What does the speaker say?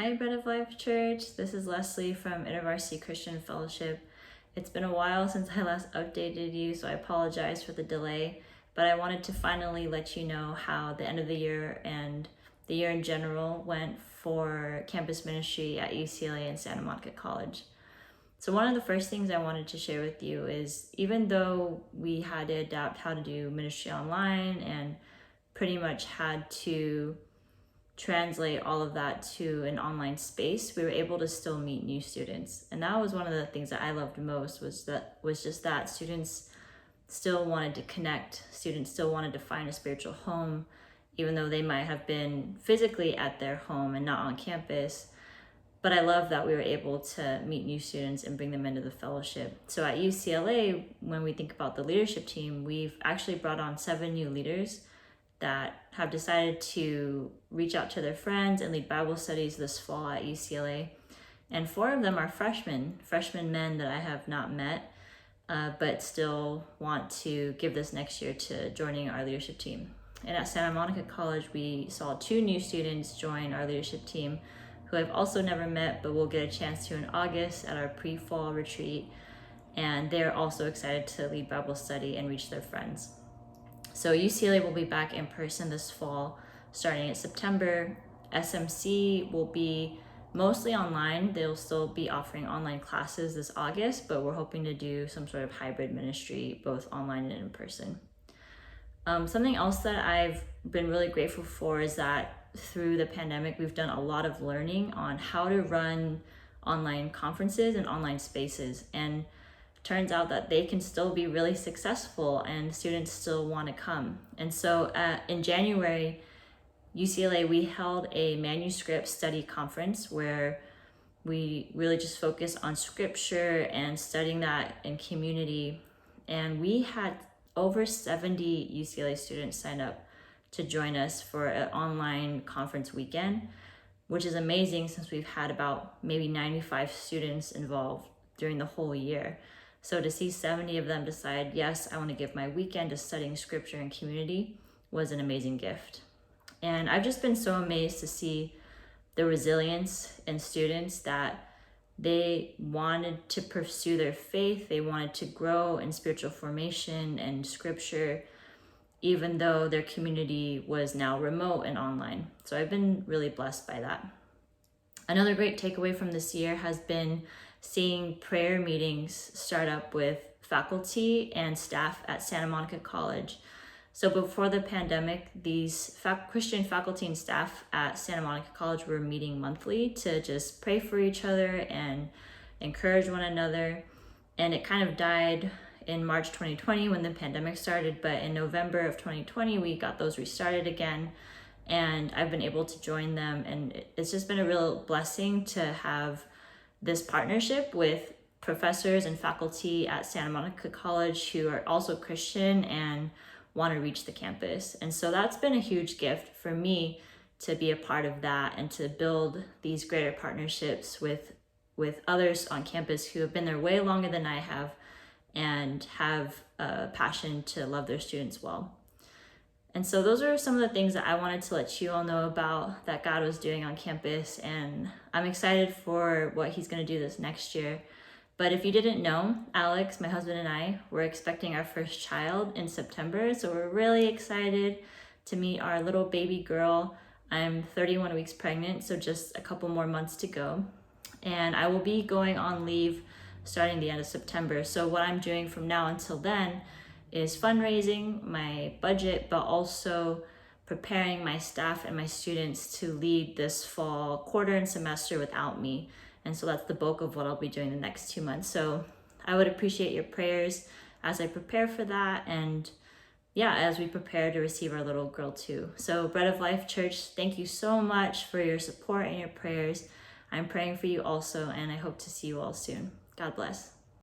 Hi, Bread of Life Church. This is Leslie from InterVarsity Christian Fellowship. It's been a while since I last updated you, so I apologize for the delay, but I wanted to finally let you know how the end of the year and the year in general went for campus ministry at UCLA and Santa Monica College. So one of the first things I wanted to share with you is, even though we had to adapt how to do ministry online and pretty much had to translate all of that to an online space, we were able to still meet new students. And that was one of the things that I loved most, was just that students still wanted to connect, students still wanted to find a spiritual home, even though they might have been physically at their home and not on campus. But I love that we were able to meet new students and bring them into the fellowship. So at UCLA, when we think about the leadership team, we've actually brought on 7 new leaders that have decided to reach out to their friends and lead Bible studies this fall at UCLA. And 4 of them are freshmen men that I have not met, but still want to give this next year to joining our leadership team. And at Santa Monica College, we saw 2 new students join our leadership team who I've also never met, but we'll get a chance to in August at our pre-fall retreat. And they're also excited to lead Bible study and reach their friends. So UCLA will be back in person this fall, starting in September. SMC will be mostly online. They'll still be offering online classes this August, but we're hoping to do some sort of hybrid ministry, both online and in person. Something else that I've been really grateful for is that through the pandemic, we've done a lot of learning on how to run online conferences and online spaces. And turns out that they can still be really successful and students still want to come. And so in January, UCLA, we held a manuscript study conference where we really just focused on scripture and studying that in community. And we had over 70 UCLA students sign up to join us for an online conference weekend, which is amazing since we've had about maybe 95 students involved during the whole year. So to see 70 of them decide, yes, I want to give my weekend to studying scripture and community, was an amazing gift. And I've just been so amazed to see the resilience in students, that they wanted to pursue their faith, they wanted to grow in spiritual formation and scripture, even though their community was now remote and online. So I've been really blessed by that. Another great takeaway from this year has been seeing prayer meetings start up with faculty and staff at Santa Monica College. So before the pandemic, these Christian faculty and staff at Santa Monica College were meeting monthly to just pray for each other and encourage one another. And it kind of died in March 2020 when the pandemic started, but in November of 2020, we got those restarted again. And I've been able to join them, and it's just been a real blessing to have this partnership with professors and faculty at Santa Monica College who are also Christian and want to reach the campus. And so that's been a huge gift for me, to be a part of that and to build these greater partnerships with others on campus who have been there way longer than I have and have a passion to love their students well. And so those are some of the things that I wanted to let you all know about that God was doing on campus. And I'm excited for what he's going to do this next year. But if you didn't know, Alex, my husband, and I, we're expecting our first child in September. So we're really excited to meet our little baby girl. I'm 31 weeks pregnant, so just a couple more months to go. And I will be going on leave starting the end of September. So what I'm doing from now until then is fundraising, my budget, but also preparing my staff and my students to lead this fall quarter and semester without me. And so that's the bulk of what I'll be doing the next 2 months. So I would appreciate your prayers as I prepare for that, and as we prepare to receive our little girl too. So Bread of Life Church, thank you so much for your support and your prayers. I'm praying for you also, and I hope to see you all soon. God bless.